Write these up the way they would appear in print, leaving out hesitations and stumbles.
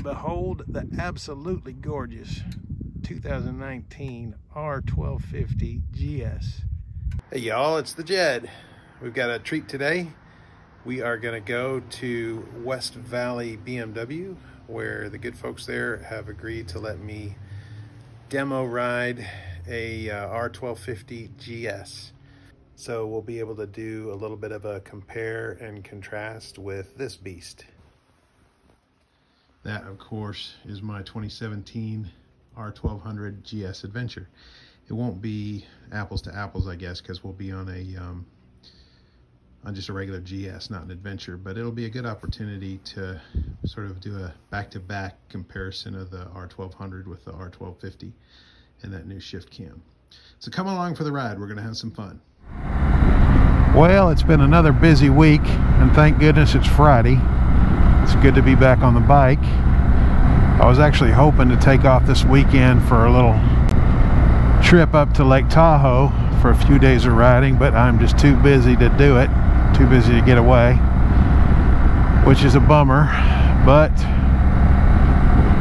behold the absolutely gorgeous 2019 R1250GS. Hey y'all, it's the Jed. We've got a treat today. We are going to go to West Valley BMW, where the good folks there have agreed to let me demo ride a R1250GS. So we'll be able to do a little bit of a compare and contrast with this beast. That, of course, is my 2017 R1200GS Adventure. It won't be apples to apples, I guess, because we'll be on just a regular GS, not an Adventure, but it'll be a good opportunity to sort of do a back-to-back comparison of the R1200 with the R1250 and that new shift cam. So come along for the ride. We're going to have some fun. Well, it's been another busy week, and thank goodness it's Friday. It's good to be back on the bike. I was actually hoping to take off this weekend for a little trip up to Lake Tahoe for a few days of riding, but I'm just too busy to do it, too busy to get away, which is a bummer, but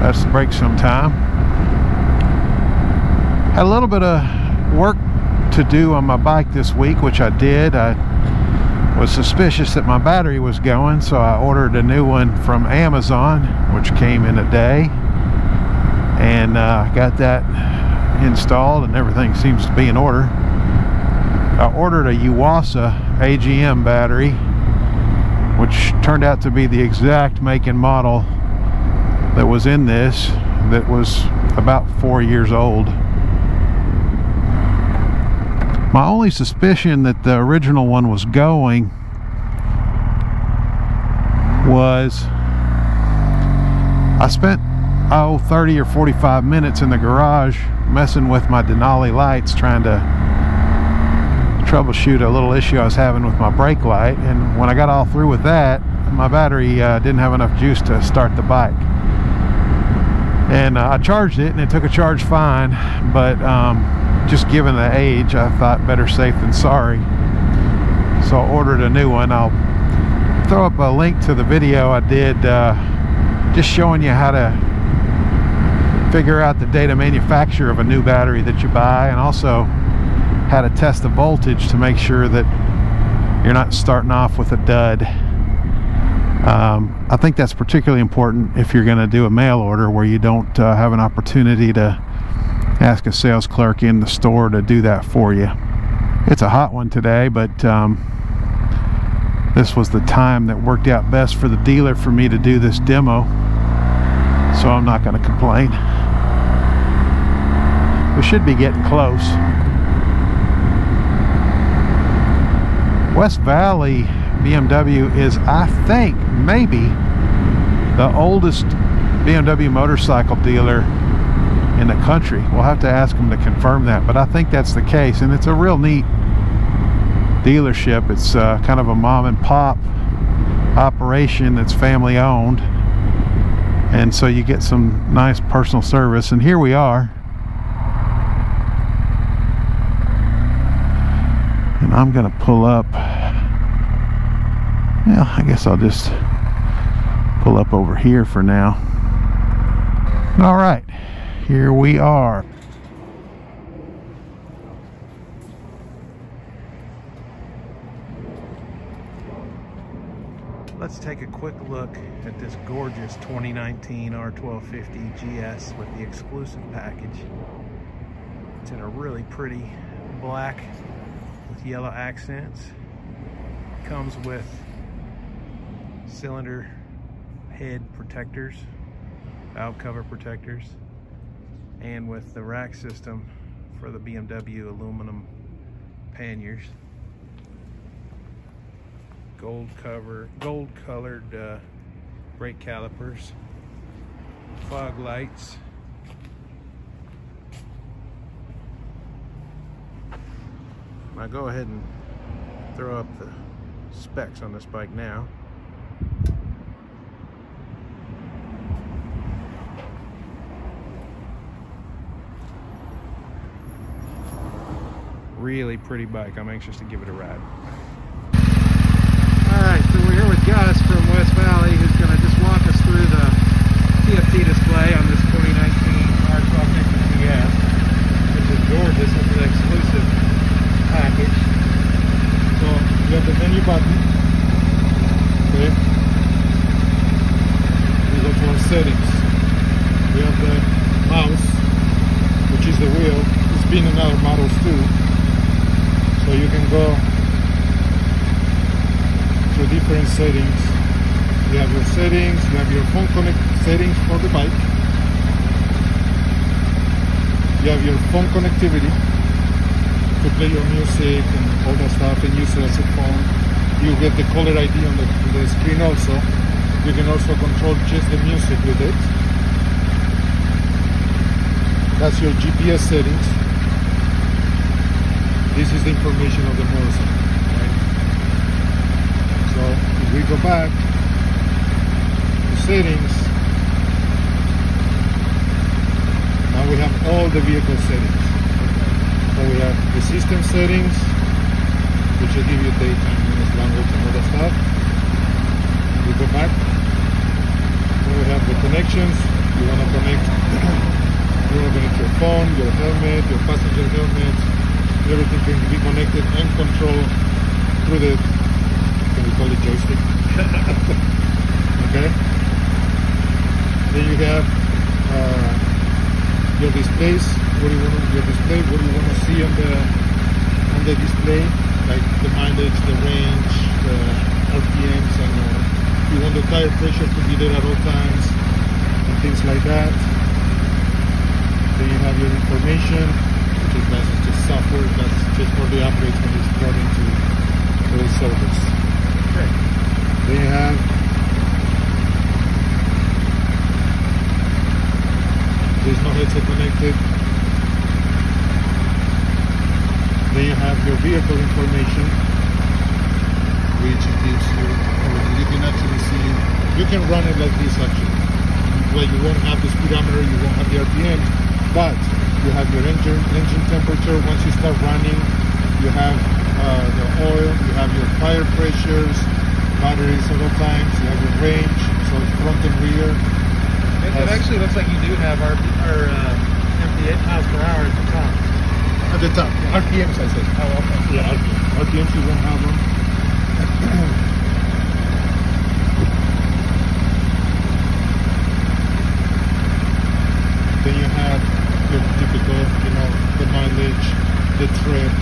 that's the break sometime. Had a little bit of work to do on my bike this week, which I did. I was suspicious that my battery was going, so I ordered a new one from Amazon, which came in a day, and got that installed and everything seems to be in order. I ordered a Yuasa AGM battery, which turned out to be the exact make and model that was in this, that was about 4 years old. My only suspicion that the original one was going was I spent 30 or 45 minutes in the garage messing with my Denali lights, trying to troubleshoot a little issue I was having with my brake light, and when I got all through with that, my battery didn't have enough juice to start the bike. And I charged it and it took a charge fine, but just given the age, I thought better safe than sorry, so I ordered a new one. I'll throw up a link to the video I did just showing you how to figure out the date of manufacture of a new battery that you buy, and also how to test the voltage to make sure that you're not starting off with a dud. I think that's particularly important if you're going to do a mail order where you don't have an opportunity to ask a sales clerk in the store to do that for you. It's a hot one today, but this was the time that worked out best for the dealer for me to do this demo, so I'm not going to complain. We should be getting close. West Valley BMW is, I think, maybe the oldest BMW motorcycle dealer in the country. We'll have to ask them to confirm that, but I think that's the case, and it's a real neat dealership. It's kind of a mom and pop operation that's family owned, and so you get some nice personal service. And here we are, and I'm gonna pull up. Well, I guess I'll just pull up over here for now. All right, here we are. Let's take a quick look at this gorgeous 2019 R1250GS with the exclusive package. It's in a really pretty black with yellow accents. Comes with cylinder head protectors, valve cover protectors, and with the rack system for the BMW aluminum panniers. Gold colored brake calipers, fog lights, I'll go ahead and throw up the specs on this bike now. Really pretty bike. I'm anxious to give it a ride. Alright, so we're here with Gus from West Valley, who's going to just walk us through the TFT settings. You have your settings, you have your phone connect settings for the bike. You have your phone connectivity to play your music and all that stuff and use it as a phone. You get the caller ID on the screen also. You can also control just the music with it. That's your GPS settings. This is the information of the motorcycle, right? So if we go back to settings, now we have all the vehicle settings. So we have the system settings, which will give you daytime, minutes, language, and all that stuff. We go back. So we have the connections. You want to connect. You want to connect your phone, your helmet, your passenger helmet. Everything can be connected and controlled through the, can we call it joystick? Okay. Then you have your displays. What do you want to, your display? What do you want to see on the display? Like the mileage, the range, the RPMs, and you want the tire pressure to be there at all times, and things like that. Then you have your information, which is basically just software. That's just for the upgrades when it's brought into the service. Okay. Then you have there's no headset connected. Then you have your vehicle information, which gives you everything. You can actually see, you can run it like this actually. Well, you won't have the speedometer, you won't have the RPM, but you have your engine temperature. Once you start running, you have the oil, you have your tire pressures, batteries at all times, you have your range, so it's front and rear. It actually looks like you do have our MPH miles per hour at the top. At the top, RPMs I said. Oh, okay. Yeah, RPMs you won't have them. Then you have your typical, you know, the mileage, the trip,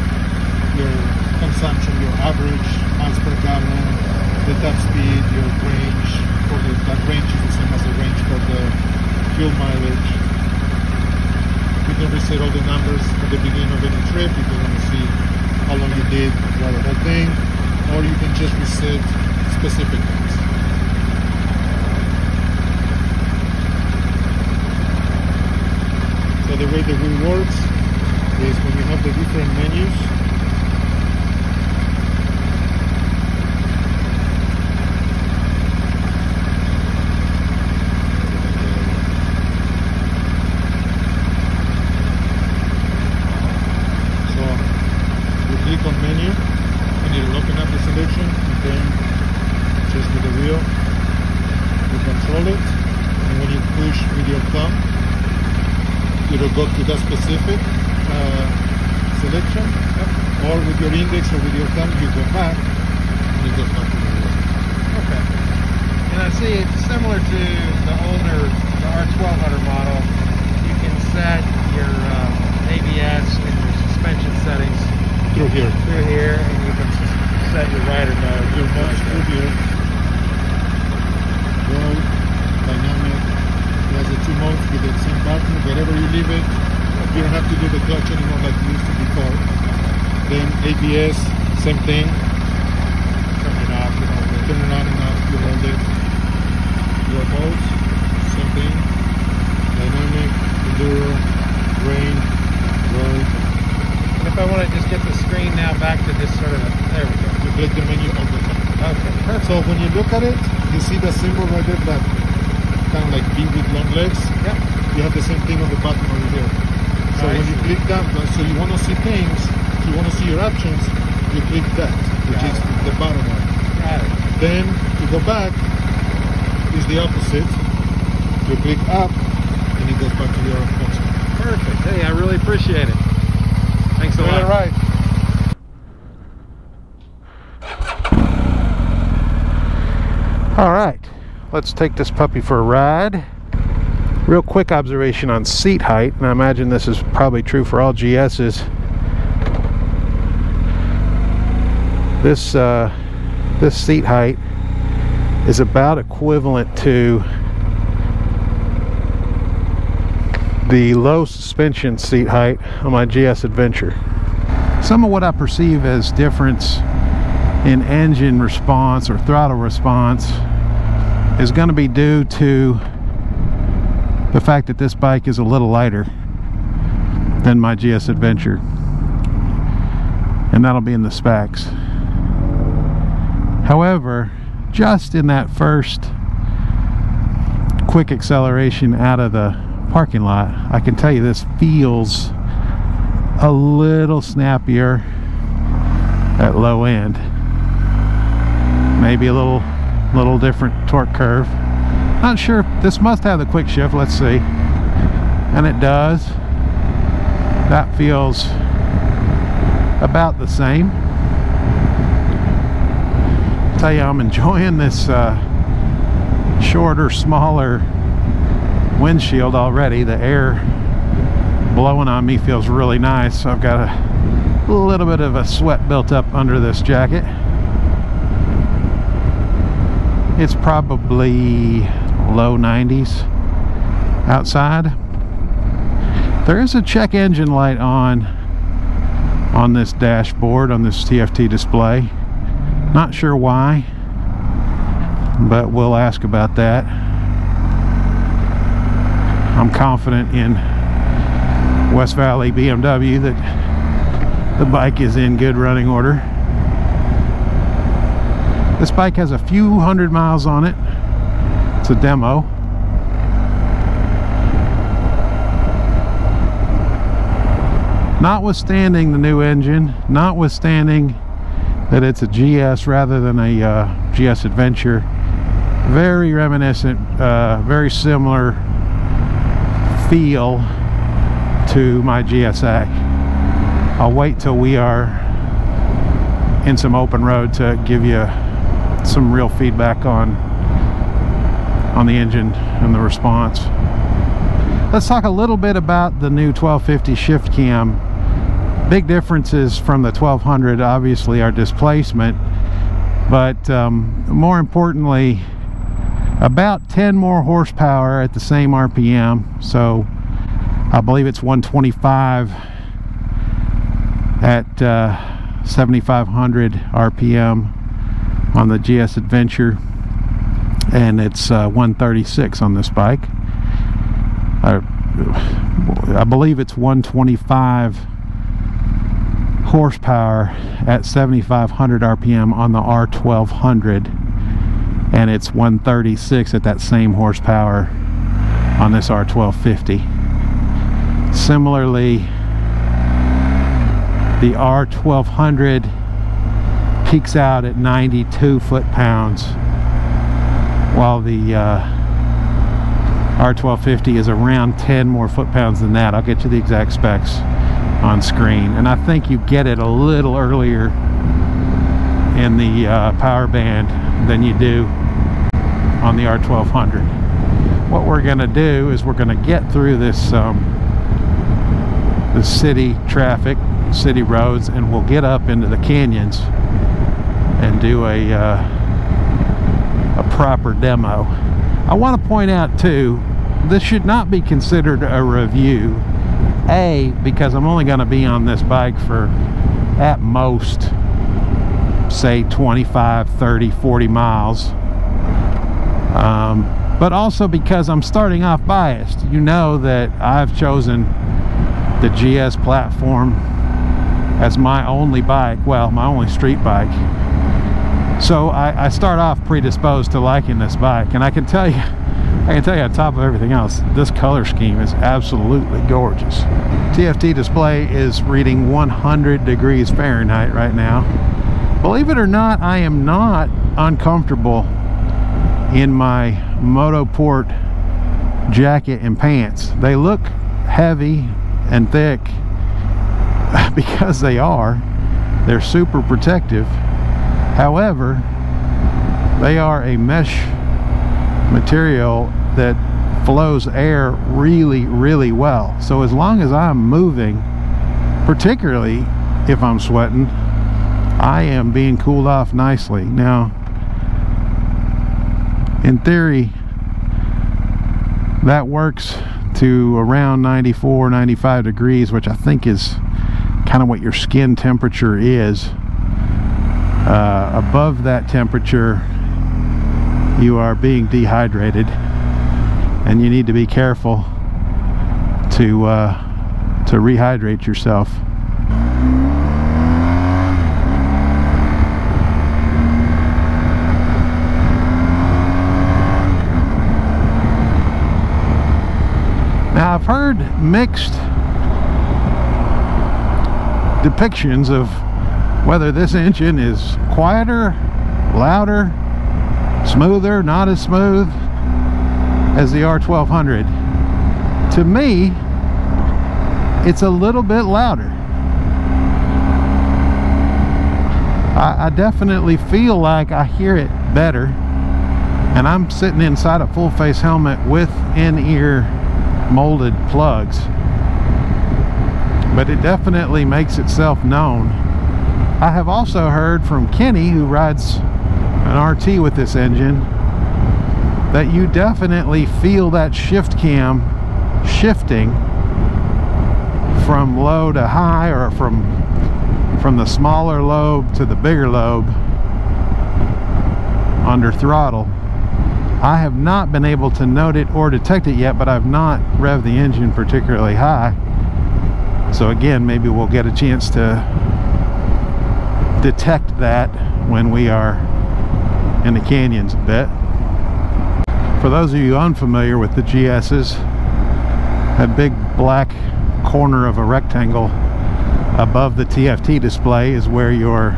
your consumption, your average miles per gallon, the top speed, your range. For that range is the same as the range for the fuel mileage. You can reset all the numbers at the beginning of any trip if you want to see how long you did throughout the whole thing, or you can just reset specific ones. So the way the wheel works is when you have the different menus. Click on menu and it'll open up the selection, and then just with the wheel you control it, and when you push with your thumb it'll go to that specific selection, or with your index or with your thumb you go back and it goes back to the wheel. Okay. And I see it's similar to the older, the R1200 model. You can set your ABS and your suspension settings through here, and you can set your rider mode. Your modes through here. Road, dynamic. It has the two modes with the same button. Wherever you leave it, you don't have to do the clutch anymore like you used to before. Then ABS, same thing. Turn it off, you know, turn it on and off, you hold it. Your modes, same thing. Dynamic, enduro, rain, road. If I want to just get the screen now back to this sort of, there we go. You click the menu on the top. Okay, perfect. So when you look at it, you see the symbol right there, that kind of like B with long legs. Yep. You have the same thing on the bottom over here. So when you click that, so you want to see things, you want to see your options, you click that, which is the bottom one. Got it. Then to go back is the opposite. You click up, and it goes back to your home screen. Perfect. Hey, I really appreciate it. Thanks a lot. All right. All right, let's take this puppy for a ride. Real quick observation on seat height, and I imagine this is probably true for all GS's. This seat height is about equivalent to the low suspension seat height on my GS Adventure. Some of what I perceive as difference in engine response or throttle response is going to be due to the fact that this bike is a little lighter than my GS Adventure, and that'll be in the specs. However, just in that first quick acceleration out of the parking lot, I can tell you this feels a little snappier at low end. Maybe a little different torque curve. Not sure if this must have the quick shift. Let's see. And it does. That feels about the same. I'll tell you, I'm enjoying this shorter, smaller windshield already. The air blowing on me feels really nice. I've got a little bit of a sweat built up under this jacket. It's probably low 90s outside. There is a check engine light on this dashboard, on this TFT display. Not sure why, but we'll ask about that. I'm confident in West Valley BMW that the bike is in good running order. This bike has a few hundred miles on it. It's a demo. Notwithstanding the new engine, notwithstanding that it's a GS rather than a GS Adventure, very reminiscent, very similar feel to my GSA. I'll wait till we are in some open road to give you some real feedback on the engine and the response. Let's talk a little bit about the new 1250 shift cam. Big differences from the 1200 obviously are displacement, but more importantly, about 10 more horsepower at the same RPM. So I believe it's 125 at 7,500 RPM on the GS Adventure, and it's 136 on this bike. I believe it's 125 horsepower at 7,500 RPM on the R1200, and it's 136 at that same horsepower on this R1250. Similarly, the R1200 peaks out at 92 foot-pounds, while the R1250 is around 10 more foot-pounds than that. I'll get you the exact specs on screen, and I think you get it a little earlier in the power band than you do on the R1200. What we're going to do is we're going to get through this the city traffic, city roads, and we'll get up into the canyons and do a proper demo. I want to point out too, this should not be considered a review. A, because I'm only going to be on this bike for at most say 25, 30, 40 miles, but also because I'm starting off biased. You know that I've chosen the GS platform as my only bike, well, my only street bike. So I start off predisposed to liking this bike, and I can tell you on top of everything else, this color scheme is absolutely gorgeous. TFT display is reading 100 degrees Fahrenheit right now. Believe it or not, I am not uncomfortable in my Motoport jacket and pants. They look heavy and thick because they are. They're super protective. However, they are a mesh material that flows air really, really well. So as long as I'm moving, particularly if I'm sweating, I am being cooled off nicely. Now, In theory, that works to around 94, 95 degrees, which I think is kind of what your skin temperature is. Above that temperature, you are being dehydrated, and you need to be careful to rehydrate yourself. Now, I've heard mixed depictions of whether this engine is quieter, louder, smoother, not as smooth as the R1200. To me, it's a little bit louder. I definitely feel like I hear it better, and I'm sitting inside a full face helmet with in-ear molded plugs, but it definitely makes itself known. I have also heard from Kenny, who rides an RT with this engine, that you definitely feel that shift cam shifting from low to high, or from the smaller lobe to the bigger lobe under throttle. I have not been able to note it or detect it yet, but I've not revved the engine particularly high. So again, maybe we'll get a chance to detect that when we are in the canyons a bit. For those of you unfamiliar with the GS's, that big black corner of a rectangle above the TFT display is where your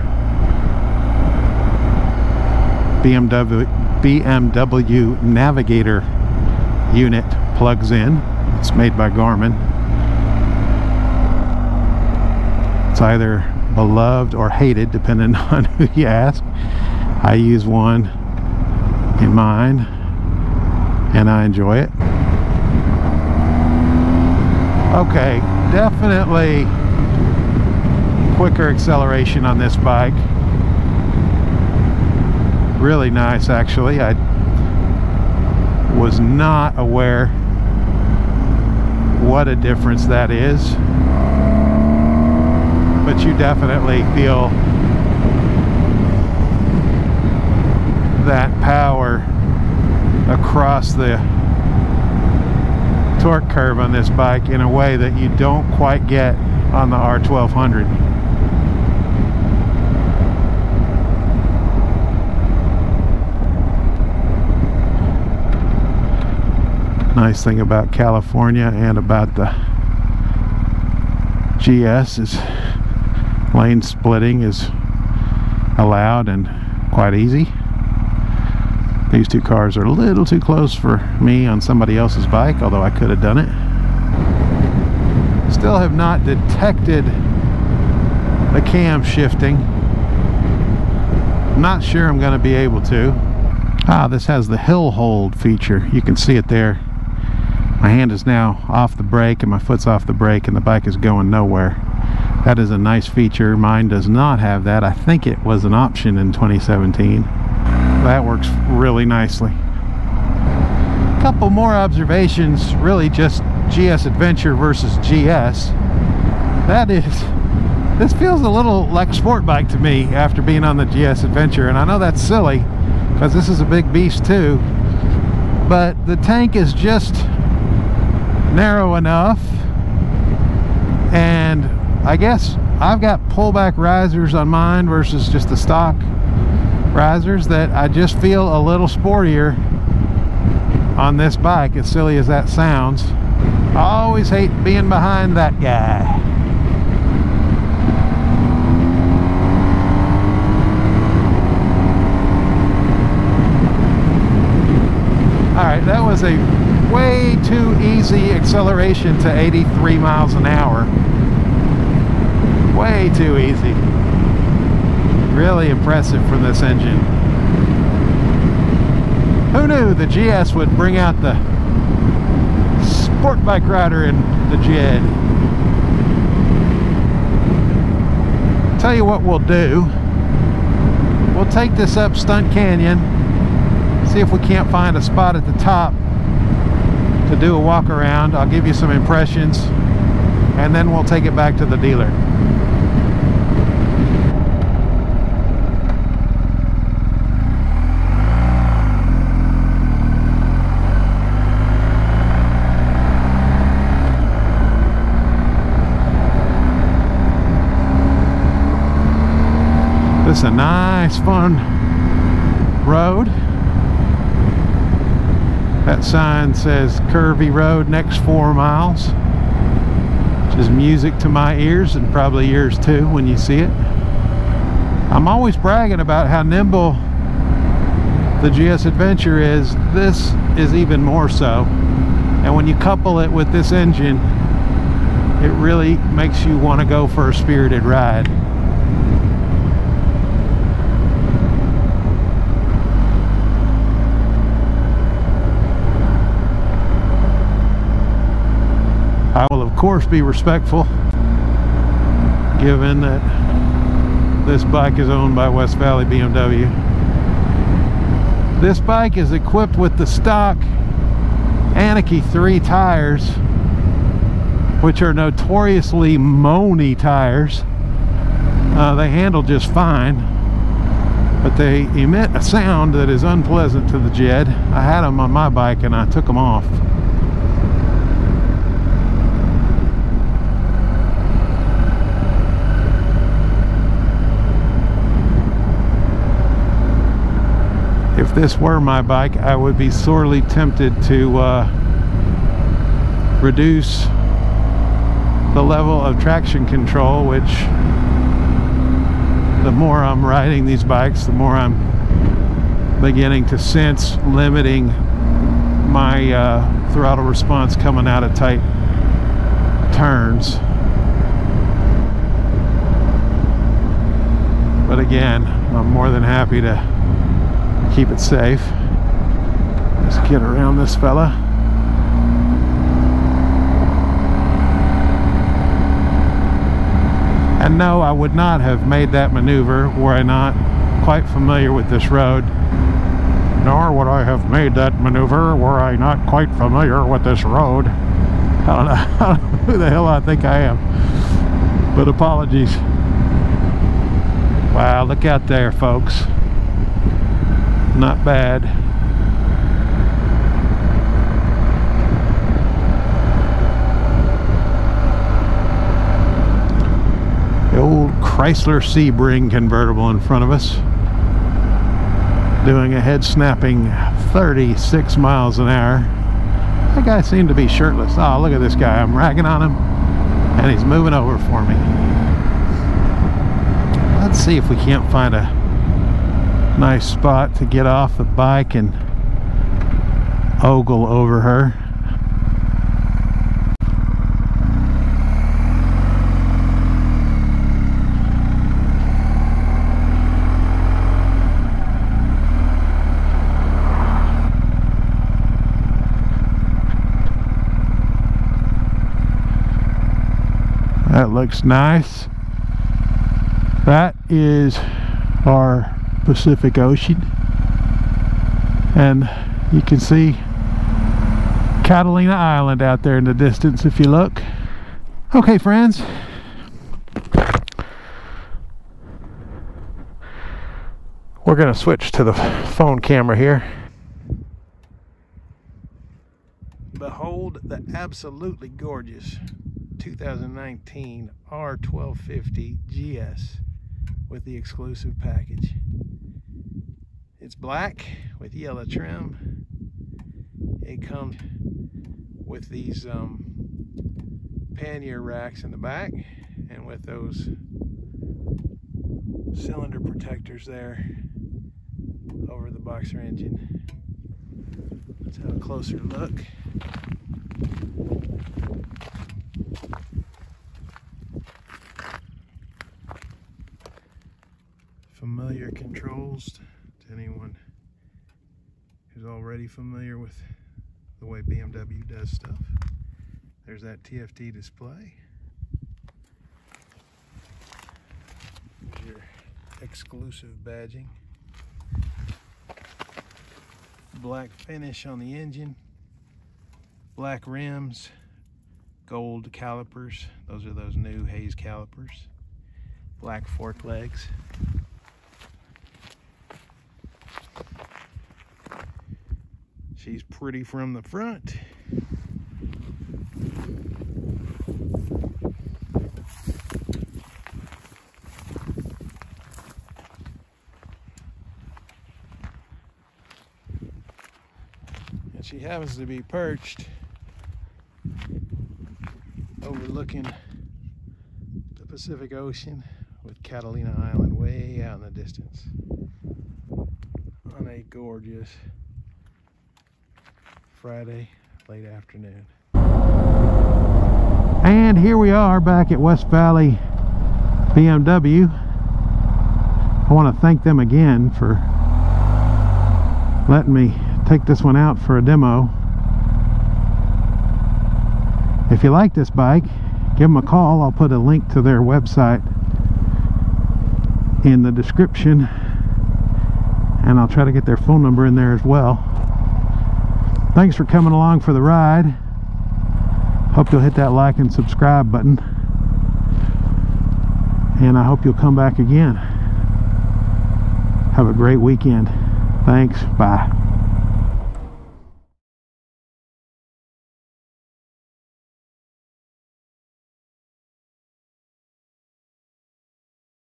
BMW Navigator unit plugs in. It's made by Garmin. It's either beloved or hated, depending on who you ask. I use one in mine, and I enjoy it. Okay, definitely quicker acceleration on this bike. Really nice, actually. I was not aware what a difference that is, but you definitely feel that power across the torque curve on this bike in a way that you don't quite get on the R1200. Nice thing about California and about the GS is lane splitting is allowed and quite easy. These two cars are a little too close for me on somebody else's bike, although I could have done it. Still have not detected the cam shifting. Not sure I'm going to be able to. This has the hill hold feature. You can see it there. My hand is now off the brake and my foot's off the brake, and the bike is going nowhere. That is a nice feature. Mine does not have that. I think it was an option in 2017. That works really nicely. A couple more observations, really just GS Adventure versus GS. This feels a little like a sport bike to me after being on the GS Adventure, and I know that's silly because this is a big beast too, but the tank is just narrow enough, and I guess I've got pullback risers on mine versus just the stock risers that I just feel a little sportier on this bike, as silly as that sounds. I always hate being behind that guy. Alright, that was a way too easy acceleration to 83 miles an hour. Way too easy. Really impressive from this engine. Who knew the GS would bring out the sport bike rider in the Jed? Tell you what we'll do. We'll take this up Stunt Canyon, see see if we can't find a spot at the top to do a walk around. I'll give you some impressions and then we'll take it back to the dealer. This is a nice, fun road. That sign says curvy road next 4 miles, which is music to my ears and probably yours too when you see it. I'm always bragging about how nimble the GS Adventure is. This is even more so. And when you couple it with this engine, it really makes you want to go for a spirited ride. I will of course be respectful, given that this bike is owned by West Valley BMW. This bike is equipped with the stock Anarchy 3 tires, which are notoriously moany tires. They handle just fine, but they emit a sound that is unpleasant to the Jed. I had them on my bike and I took them off. If this were my bike, I would be sorely tempted to reduce the level of traction control, which the more I'm riding these bikes, the more I'm beginning to sense limiting my throttle response coming out of tight turns. But again, I'm more than happy to keep it safe. Let's get around this fella. And no, I would not have made that maneuver were I not quite familiar with this road. Nor would I have made that maneuver were I not quite familiar with this road. I don't know who the hell I think I am. But apologies. Wow, look out there, folks. Not bad. The old Chrysler Sebring convertible in front of us, doing a head snapping 36 miles an hour. That guy seemed to be shirtless. Oh, look at this guy. I'm ragging on him and he's moving over for me. Let's see if we can't find a nice spot to get off the bike and ogle over her. That looks nice. That is our Pacific Ocean, and you can see Catalina Island out there in the distance if you look. Okay, friends, we're going to switch to the phone camera here. Behold the absolutely gorgeous 2019 R1250GS with the exclusive package. It's black with yellow trim. It comes with these pannier racks in the back and with those cylinder protectors there over the boxer engine. Let's have a closer look. Familiar controls to anyone who's already familiar with the way BMW does stuff. There's that TFT display. There's your exclusive badging. Black finish on the engine, black rims, gold calipers. Those are those new Hayes calipers. Black fork legs. She's pretty from the front. And she happens to be perched overlooking the Pacific Ocean with Catalina Island way out in the distance on a gorgeous Friday late afternoon. And here we are back at West Valley BMW. I want to thank them again for letting me take this one out for a demo. If you like this bike, give them a call. I'll put a link to their website in the description, and I'll try to get their phone number in there as well. Thanks for coming along for the ride. Hope you'll hit that like and subscribe button, and I hope you'll come back again. Have a great weekend. Thanks. Bye.